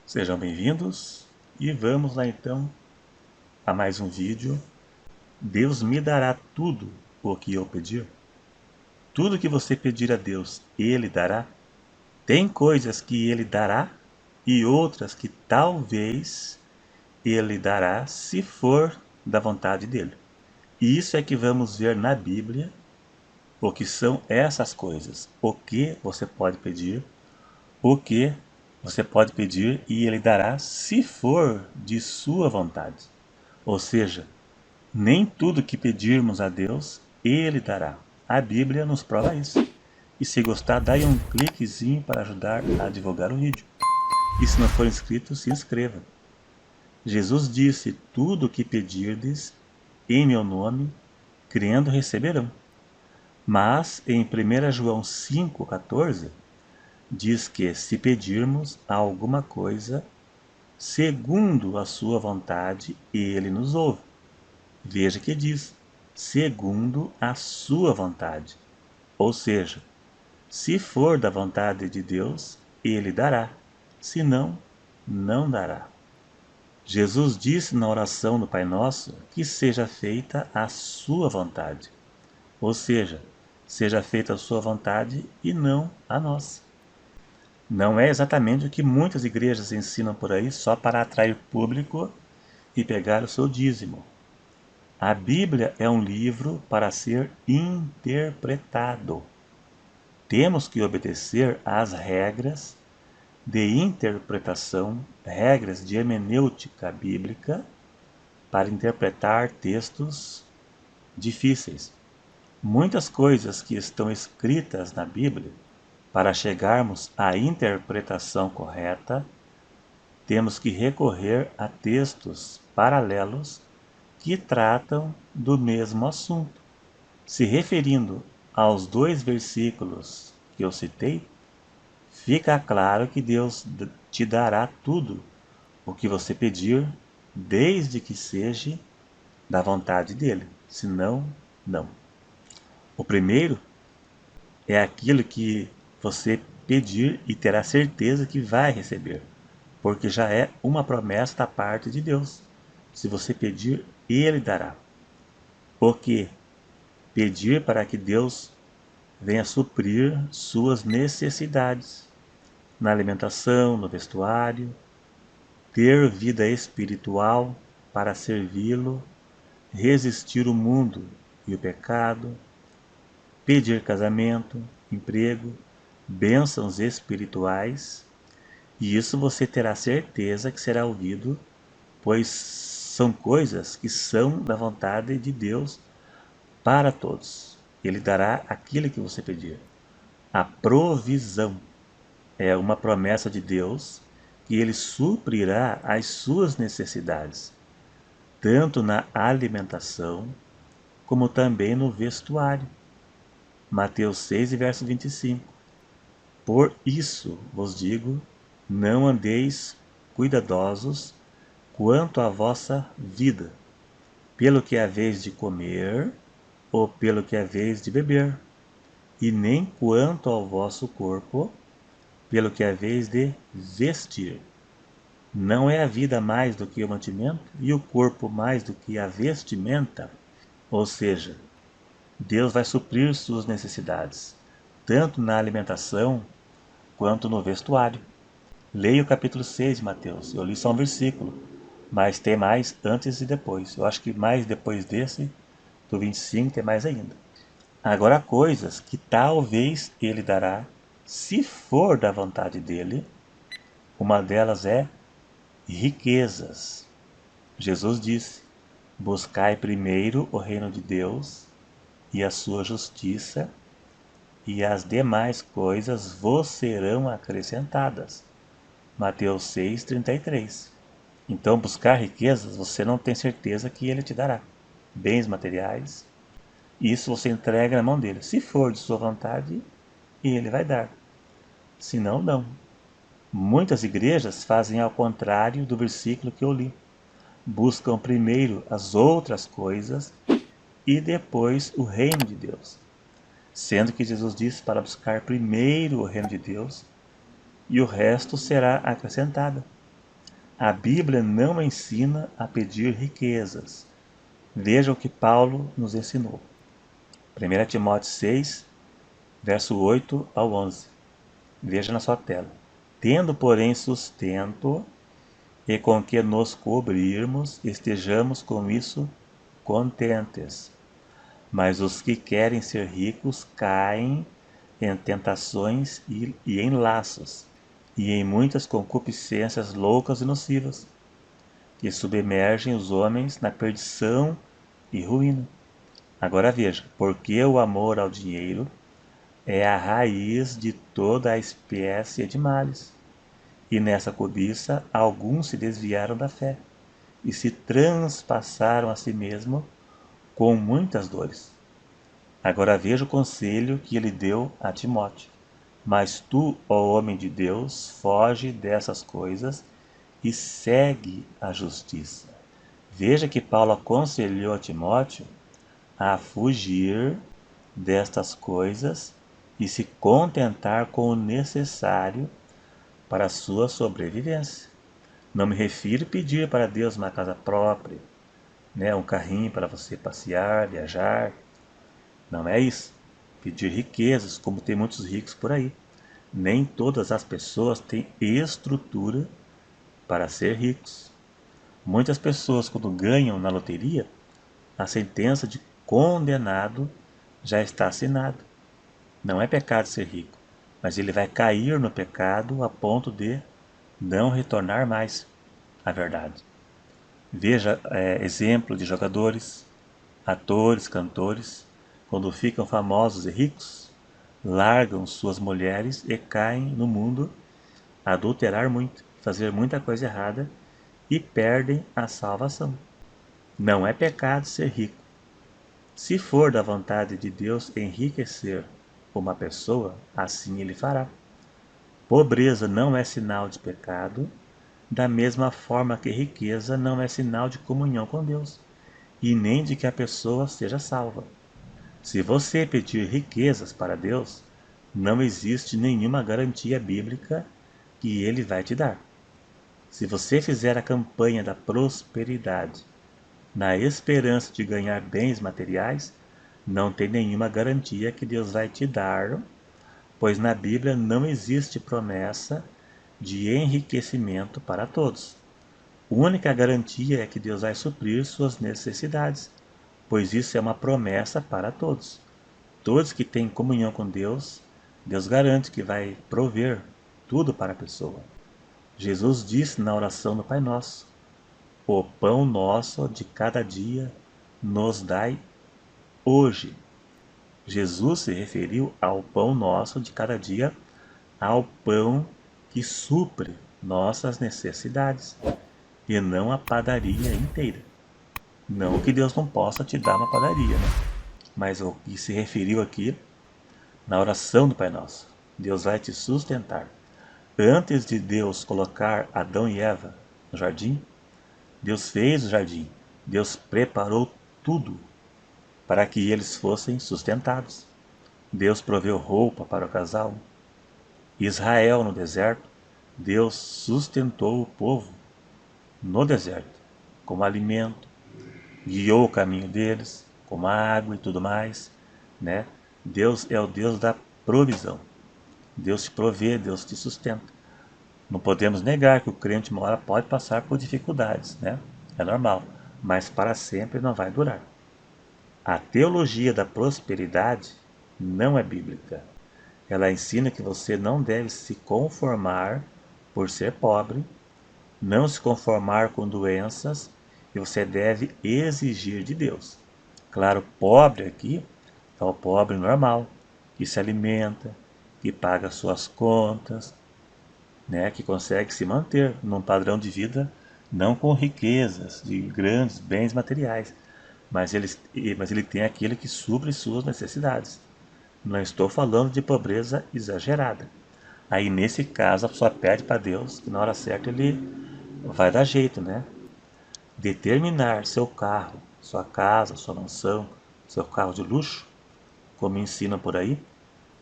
Sejam bem-vindos e vamos lá então a mais um vídeo. Deus me dará tudo o que eu pedir? Tudo que você pedir a Deus, Ele dará? Tem coisas que Ele dará e outras que talvez Ele dará se for da vontade dEle. E isso é que vamos ver na Bíblia, o que são essas coisas. O que você pode pedir, o que você pode pedir e Ele dará se for de sua vontade. Ou seja, nem tudo que pedirmos a Deus, Ele dará. A Bíblia nos prova isso. E se gostar, dá aí um cliquezinho para ajudar a divulgar o vídeo. E se não for inscrito, se inscreva. Jesus disse, tudo o que pedirdes em meu nome, crendo receberão. Mas em 1 João 5,14, diz que se pedirmos alguma coisa, segundo a sua vontade, Ele nos ouve. Veja que diz, segundo a sua vontade. Ou seja, se for da vontade de Deus, Ele dará. Se não, não dará. Jesus disse na oração do Pai Nosso que seja feita a sua vontade. Ou seja, seja feita a sua vontade e não a nossa. Não é exatamente o que muitas igrejas ensinam por aí só para atrair público e pegar o seu dízimo. A Bíblia é um livro para ser interpretado. Temos que obedecer às regras de interpretação, regras de hermenêutica bíblica para interpretar textos difíceis. Muitas coisas que estão escritas na Bíblia, para chegarmos à interpretação correta, temos que recorrer a textos paralelos que tratam do mesmo assunto. Se referindo aos dois versículos que eu citei, fica claro que Deus te dará tudo o que você pedir, desde que seja da vontade dele. Senão, não. O primeiro é aquilo que você pedir e terá certeza que vai receber, porque já é uma promessa da parte de Deus. Se você pedir, Ele dará. Porque pedir para que Deus venha suprir suas necessidades na alimentação, no vestuário, ter vida espiritual para servi-lo, resistir o mundo e o pecado, pedir casamento, emprego, bênçãos espirituais, e isso você terá certeza que será ouvido, pois são coisas que são da vontade de Deus para todos. Ele dará aquilo que você pedir. A provisão é uma promessa de Deus que ele suprirá as suas necessidades, tanto na alimentação como também no vestuário. Mateus 6, verso 25. Por isso vos digo, não andeis cuidadosos quanto à vossa vida, pelo que haveis de comer ou pelo que haveis de beber, e nem quanto ao vosso corpo, pelo que haveis de vestir. Não é a vida mais do que o mantimento e o corpo mais do que a vestimenta? Ou seja, Deus vai suprir suas necessidades, tanto na alimentação quanto no vestuário. Leia o capítulo 6 de Mateus. Eu li só um versículo, mas tem mais antes e depois. Eu acho que mais depois desse, do 25, tem mais ainda. Agora, coisas que talvez ele dará, se for da vontade dele, uma delas é riquezas. Jesus disse, buscai primeiro o reino de Deus e a sua justiça, e as demais coisas vos serão acrescentadas. Mateus 6,33. Então, buscar riquezas, você não tem certeza que ele te dará. Bens materiais, isso você entrega na mão dele. Se for de sua vontade, ele vai dar. Se não, não. Muitas igrejas fazem ao contrário do versículo que eu li. Buscam primeiro as outras coisas e depois o reino de Deus. Sendo que Jesus disse para buscar primeiro o reino de Deus e o resto será acrescentado. A Bíblia não ensina a pedir riquezas. Veja o que Paulo nos ensinou. 1 Timóteo 6, verso 8 ao 11. Veja na sua tela. Tendo, porém, sustento e com que nos cobrirmos, estejamos com isso contentes. Mas os que querem ser ricos caem em tentações e em laços, e em muitas concupiscências loucas e nocivas, que submergem os homens na perdição e ruína. Agora veja, porque o amor ao dinheiro é a raiz de toda a espécie de males. E nessa cobiça alguns se desviaram da fé e se transpassaram a si mesmo com muitas dores. Agora veja o conselho que ele deu a Timóteo. Mas tu, ó homem de Deus, foge dessas coisas e segue a justiça. Veja que Paulo aconselhou a Timóteo a fugir destas coisas e se contentar com o necessário para a sua sobrevivência. Não me refiro a pedir para Deus uma casa própria, né, um carrinho para você passear, viajar. Não é isso. Pedir riquezas, como tem muitos ricos por aí. Nem todas as pessoas têm estrutura para ser ricos. Muitas pessoas, quando ganham na loteria, a sentença de condenado já está assinada. Não é pecado ser rico, mas ele vai cair no pecado a ponto de não retornar mais à verdade. Veja exemplo de jogadores, atores, cantores, quando ficam famosos e ricos, largam suas mulheres e caem no mundo a adulterar muito, fazer muita coisa errada e perdem a salvação. Não é pecado ser rico. Se for da vontade de Deus enriquecer uma pessoa, assim ele fará. Pobreza não é sinal de pecado, da mesma forma que riqueza não é sinal de comunhão com Deus, e nem de que a pessoa seja salva. Se você pedir riquezas para Deus, não existe nenhuma garantia bíblica que Ele vai te dar. Se você fizer a campanha da prosperidade na esperança de ganhar bens materiais, não tem nenhuma garantia que Deus vai te dar, pois na Bíblia não existe promessa de enriquecimento para todos. A única garantia é que Deus vai suprir suas necessidades, pois isso é uma promessa para todos. Todos que têm comunhão com Deus, Deus garante que vai prover tudo para a pessoa. Jesus disse na oração do Pai Nosso: o pão nosso de cada dia nos dai hoje. Jesus se referiu ao pão nosso de cada dia, ao pão que supre nossas necessidades, e não a padaria inteira. Não que Deus não possa te dar uma padaria, né? Mas o que se referiu aqui na oração do Pai Nosso. Deus vai te sustentar. Antes de Deus colocar Adão e Eva no jardim, Deus fez o jardim. Deus preparou tudo para que eles fossem sustentados. Deus proveu roupa para o casal. Israel no deserto, Deus sustentou o povo no deserto, como alimento, guiou o caminho deles, como água e tudo mais, né? Deus é o Deus da provisão. Deus te provê, Deus te sustenta. Não podemos negar que o crente uma hora pode passar por dificuldades, né? É normal, mas para sempre não vai durar. A teologia da prosperidade não é bíblica. Ela ensina que você não deve se conformar por ser pobre, não se conformar com doenças, e você deve exigir de Deus. Claro, pobre aqui é o pobre normal, que se alimenta, que paga suas contas, né, que consegue se manter num padrão de vida não com riquezas de grandes bens materiais, mas ele tem aquele que supre suas necessidades. Não estou falando de pobreza exagerada. Aí nesse caso a pessoa pede para Deus que na hora certa ele vai dar jeito, né? Determinar seu carro, sua casa, sua mansão, seu carro de luxo, como ensinam por aí,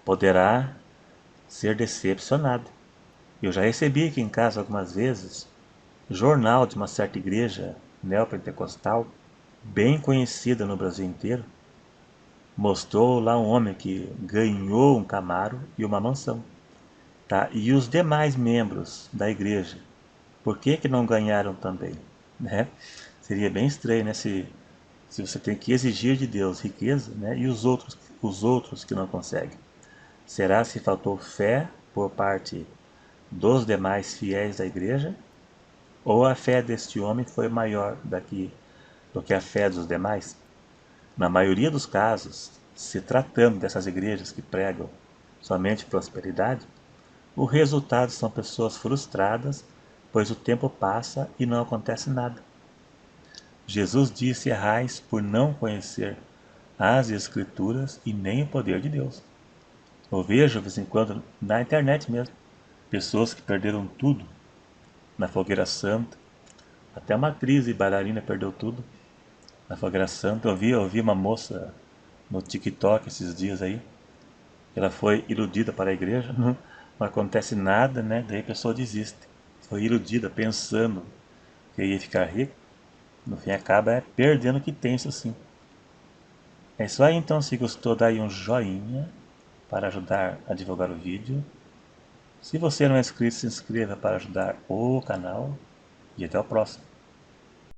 poderá ser decepcionado. Eu já recebi aqui em casa algumas vezes jornal de uma certa igreja neopentecostal, bem conhecida no Brasil inteiro, mostrou lá um homem que ganhou um Camaro e uma mansão. Tá? E os demais membros da igreja, por que não ganharam também? Né? Seria bem estranho, né? Se você tem que exigir de Deus riqueza, né? E os outros que não conseguem. Será se faltou fé por parte dos demais fiéis da igreja? Ou a fé deste homem foi maior do que a fé dos demais? Na maioria dos casos, se tratando dessas igrejas que pregam somente prosperidade, o resultado são pessoas frustradas, pois o tempo passa e não acontece nada. Jesus disse: errais por não conhecer as Escrituras e nem o poder de Deus. Eu vejo, de vez em quando, na internet mesmo, pessoas que perderam tudo na Fogueira Santa. Até uma atriz e bailarina perdeu tudo na Fogueira Santa. Eu vi uma moça no TikTok esses dias aí, que ela foi iludida para a igreja, não acontece nada, né? Daí a pessoa desiste. Foi iludida pensando que ia ficar rico, no fim acaba perdendo o que tem, isso sim. É isso aí então, se gostou, dá aí um joinha para ajudar a divulgar o vídeo. Se você não é inscrito, se inscreva para ajudar o canal e até o próximo.